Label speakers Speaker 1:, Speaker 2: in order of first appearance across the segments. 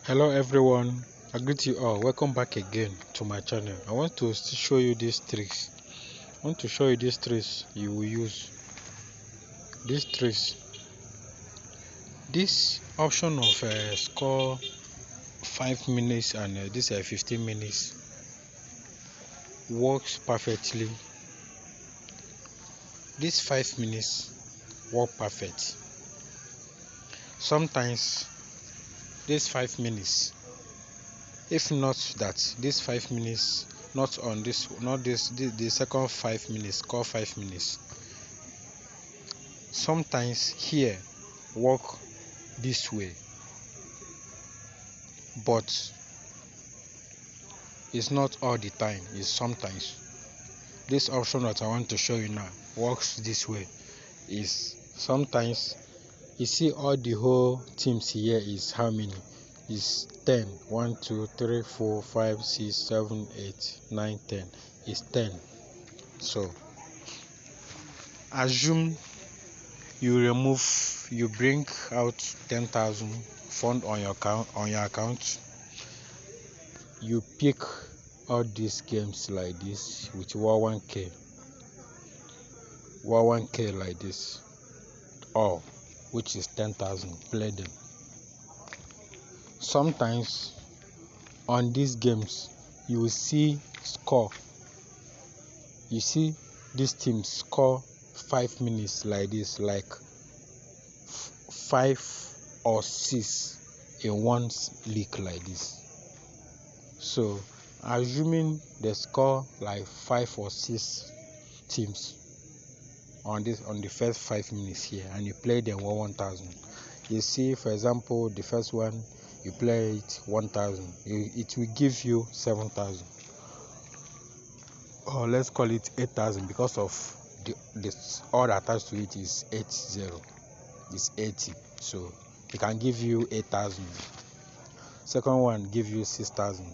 Speaker 1: Hello everyone, I greet you all. Welcome back again to my channel. I want to show you these tricks. I want to show you these tricks you will use. These tricks. This option of score 5 minutes and this 15 minutes works perfectly. This 5 minutes work perfect. Sometimes this 5 minutes, if not that, this 5 minutes not on this, not this, the second 5 minutes, score 5 minutes. Sometimes here work this way, but it's not all the time, it's sometimes. This option that I want to show you now works this way. Is sometimes you see all the whole teams here is how many? Is 10. 1 2 3 4 5 6 7 8 9 10. It's 10. So assume you bring out 10,000 fund on your account. You pick all these games like this with 1k like this, all which is 10,000. Play them. Sometimes on these games you will see score. You see this team score 5 minutes like this, like 5 or 6 in one league like this. So assuming they score like 5 or 6 teams on the first 5 minutes here, and you play them 1,000. You see, for example, the first one you play it 1,000, it will give you 7,000, or let's call it 8,000, because of the odd attached to it is 80. It's 80, so it can give you 8,000. Second one give you 6,000.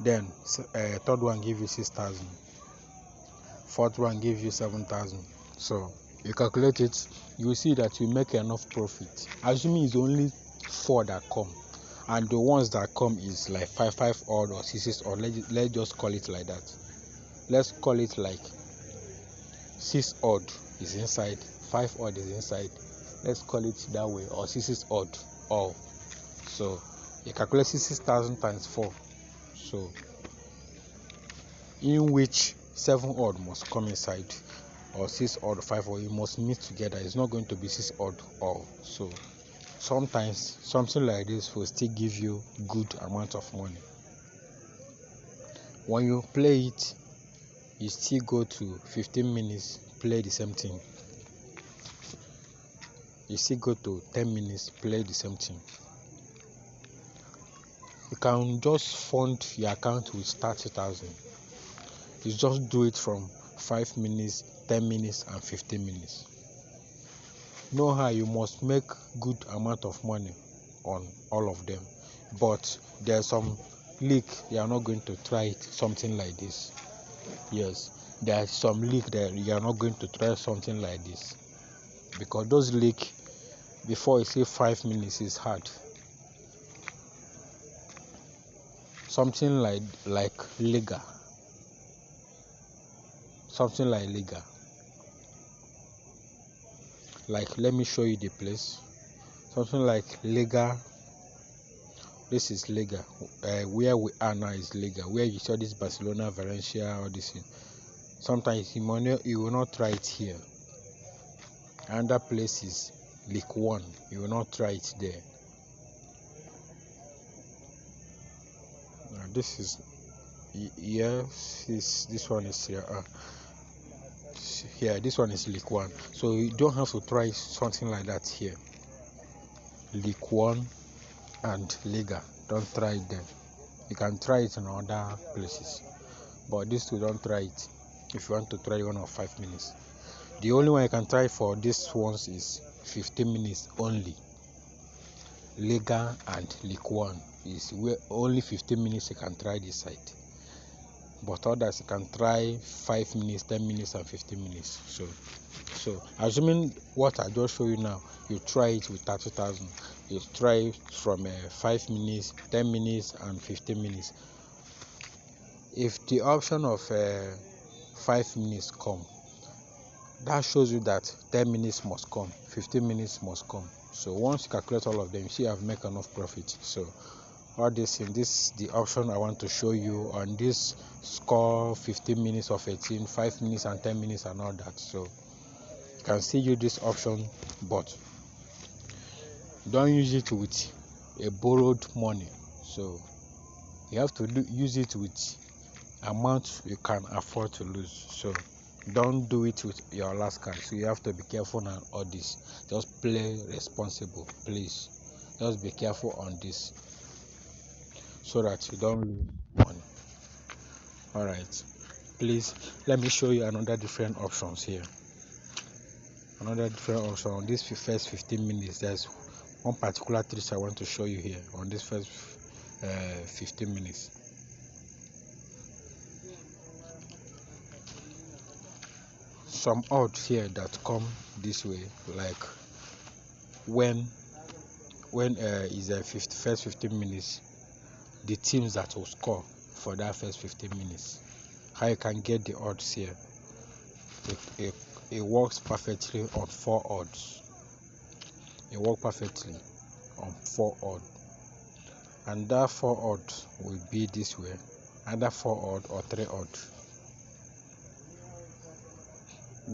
Speaker 1: Then third one give you 6,000. Fourth one give you 7,000. So you calculate it, you will see that you make enough profit. Assuming it's only 4 that come, and the ones that come is like 5 odd or 6 odd. Let's just call it like that. Let's call it like 6 odd is inside, 5 odd is inside. Let's call it that way, or 6 odd all. So you calculate 6,000 times 4. So in which 7 odd must come inside, or 6 odd, 5 odd, it must meet together. It's not going to be 6 odd all. So sometimes something like this will still give you good amount of money. When you play it, you still go to 15 minutes, play the same thing. You still go to 10 minutes, play the same thing. You can just fund your account with 30,000. You just do it from 5 minutes, 10 minutes, and 15 minutes. Know how you must make good amount of money on all of them, but there's some league you are not going to try it, something like this. Yes, there's some league that you are not going to try something like this, because those league, before you say 5 minutes, is hard. Something like Liga, something like Liga. Like, let me show you the place. Something like Liga. This is Liga. Where we are now is Liga. Where you saw this Barcelona, Valencia, all this thing. Sometimes you will not try it here. Another place is League One. You will not try it there. This is, yes, this one is here. Here, this one is League One. So you don't have to try something like that here. League One and Liga, don't try them. You can try it in other places, but these two, don't try it if you want to try one of 5 minutes. The only one you can try for these ones is 15 minutes only. Liga and League One is where only 15 minutes you can try this site. but others you can try 5 minutes, 10 minutes, and 15 minutes. So assuming what I just show you now, you try it with 30,000. You try it from 5 minutes, 10 minutes, and 15 minutes. If the option of 5 minutes come, that shows you that 10 minutes must come, 15 minutes must come. So once you calculate all of them, you see I've made enough profit. So all this in this the option I want to show you on this score 15 minutes of 18, 5 minutes and 10 minutes and all that. So you can still use this option, but don't use it with a borrowed money. So you have to use it with amount you can afford to lose. So don't do it with your last card. So you have to be careful on all this. Just play responsible, please. Just be careful on this so that you don't lose money. All right, please let me show you another different options here. Another different option on this first 15 minutes. There's one particular trick I want to show you here on this first 15 minutes. Some odds here that come this way, like when is the first 15 minutes, the teams that will score for that first 15 minutes. How you can get the odds here? It works perfectly on 4 odds. It works perfectly on 4 odds, and that 4 odds will be this way, either 4 odds or 3 odds.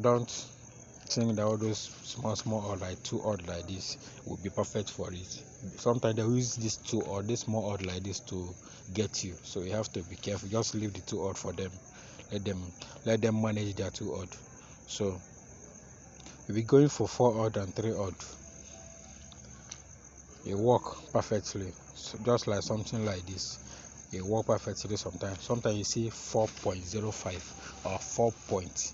Speaker 1: Don't think that all those small odd like 2 odd like this will be perfect for it. Sometimes they use this 2 or this small odd like this to get you, so you have to be careful. Just leave the 2 odd for them. Let them manage their 2 odd. So we'll be going for 4 odd and 3 odd. It work perfectly, so just like something like this. It work perfectly. Sometimes you see 4.05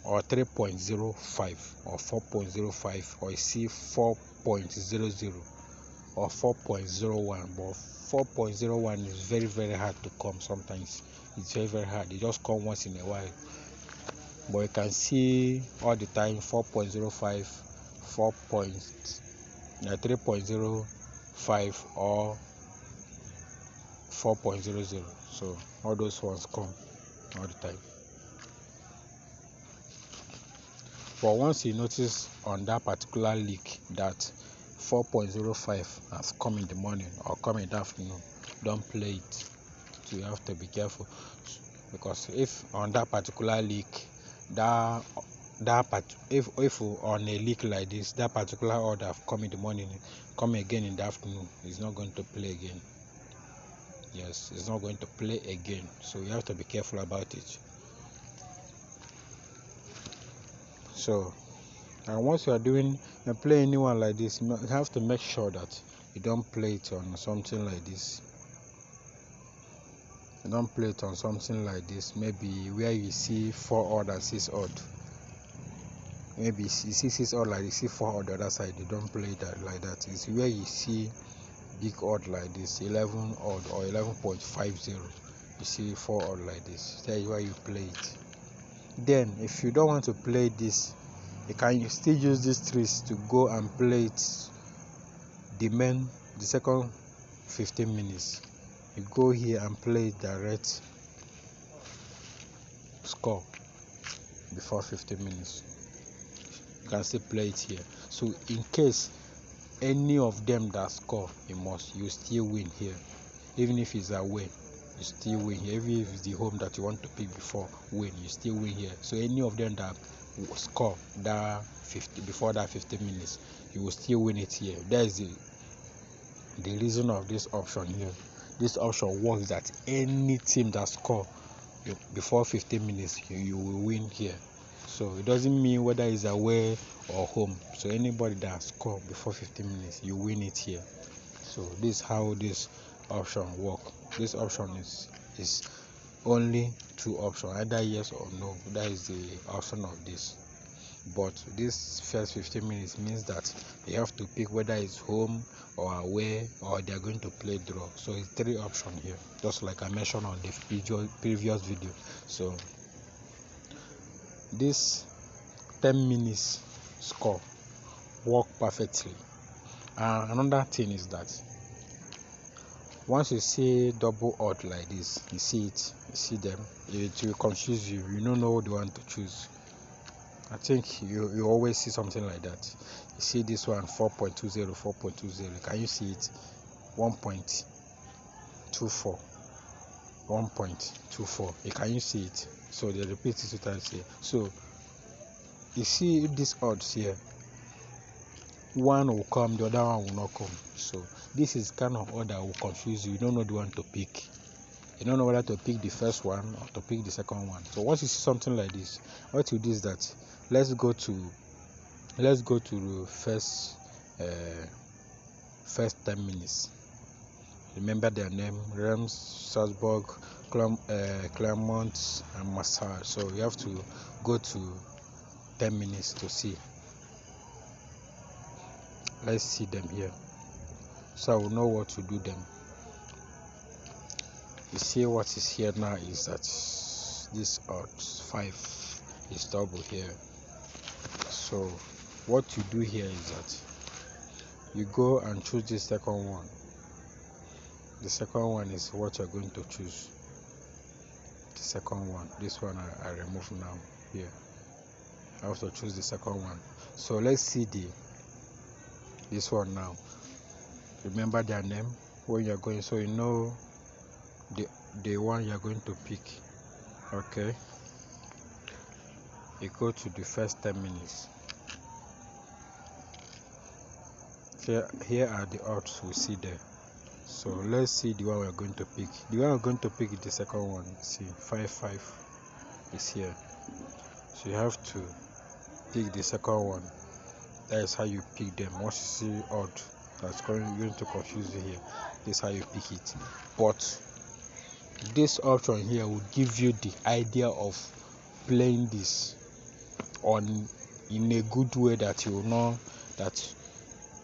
Speaker 1: or 3.05 or 4.05, or you see 4.00 or 4.01. But 4.01 is very, very hard to come. Sometimes it's very, very hard. It just come once in a while, but you can see all the time 4.05, 3.05 or 4.00. So all those ones come all the time. But once you notice on that particular leak that 4.05 has come in the morning or come in the afternoon, don't play it. So you have to be careful, because if on that particular leak, if on a leak like this, that particular order have come in the morning, come again in the afternoon, it's not going to play again. Yes, it's not going to play again. So you have to be careful about it. So, and once you are play anyone like this, you have to make sure that you don't play it on something like this. You don't play it on something like this, maybe where you see 4 odd and 6 odd. Maybe you see 6 odd like you see 4 odd the other side. You don't play that like that. It's where you see big odd like this, 11 odd or 11.50. You see 4 odd like this. That is why you play it. Then, if you don't want to play this, you can still use these tricks to go and play it the second 15 minutes. You go here and play direct score before 15 minutes. You can still play it here. So in case any of them that score, you still win here. Even if it's away, you still win here. Even if it's the home that you want to pick before win, you still win here. So any of them that score before that 15 minutes, you will still win it here. That is the reason of this option here. This option works that any team that score before 15 minutes, you will win here. So it doesn't mean whether it's away or home. So anybody that score before 15 minutes, you win it here. So this is how this option work. This option is only 2 options, either yes or no. That is the option of this. but this first 15 minutes means that you have to pick whether it's home or away or they are going to play draw. So it's 3 options here, just like I mentioned on the previous video. So this 10 minutes score work perfectly. And another thing is that once you see double odd like this, you see them, it will confuse you. You don't know the one to choose. I think you always see something like that. You see this one 4.20, 4.20. Can you see it? 1.24, 1.24. Can you see it? So they repeat it 2 times here. So you see these odds here. One will come, the other one will not come. So this is kind of odd that will confuse you. You don't know the one to pick. You don't know whether to pick the first one or to pick the second one. So once you see something like this, what you do is that let's go to the first 10 minutes. Remember their name: Reims, Salzburg, Clermont, and Massage. So you have to go to 10 minutes to see. Let's see them here, so I will know what to do them. You see what is here now is that this odds 5 is double here. So what you do here is that you go and choose the second one. The second one is what you're going to choose. The second one, this one I remove now here. I have to choose the second one. So let's see this one now. Remember their name when you're going, so you know the one you're going to pick. Okay, you go to the first 10 minutes. Here are the odds we see there. So let's see the one we're going to pick. The one we're going to pick is the second one. See, 5 is here. So you have to pick the second one. That is how you pick them. Once you see odd that's going to confuse you here, this is how you pick it. But this option here will give you the idea of playing this in a good way, that you will know that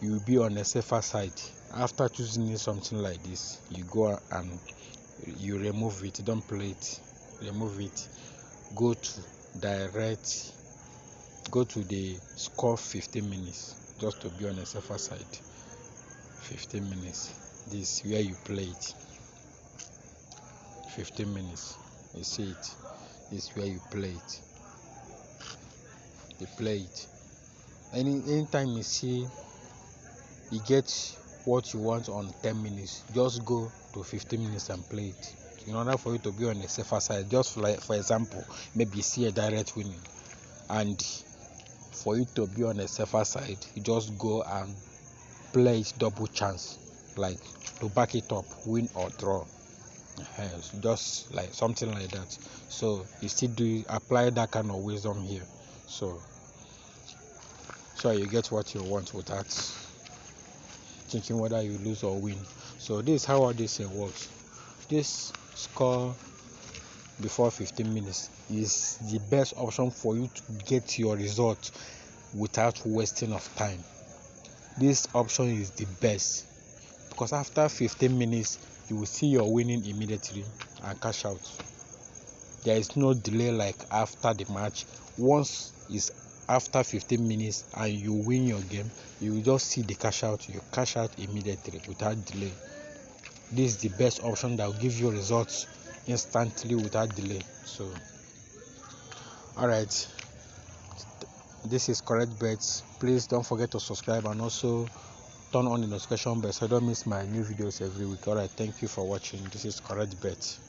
Speaker 1: you will be on a safer side. After choosing something like this, you go and you remove it. Don't play it. Remove it. Go to the score 15 minutes, just to be on a safer side. 15 minutes. This is where you play it. 15 minutes. You see it. This is where you play it. You play it. Anytime you see you get what you want on 10 minutes, just go to 15 minutes and play it, in order for you to be on a safer side. Just like, for example, maybe you see a direct winning, and for you to be on a safer side, you just go and play it double chance, like to back it up, win or draw. Just like something like that. So you still apply that kind of wisdom here, so you get what you want without thinking whether you lose or win. So this is how all this works. This score before 15 minutes is the best option for you to get your result without wasting of time. This option is the best, because after 15 minutes you will see your winning immediately and cash out. There is no delay like after the match. Once it's after 15 minutes and you win your game, you will just see the cash out. You cash out immediately without delay. This is the best option that will give you results instantly without delay. So alright, this is Correct Bets. Please don't forget to subscribe and also turn on the notification bell so you don't miss my new videos every week. Alright, thank you for watching. This is Correct Bets.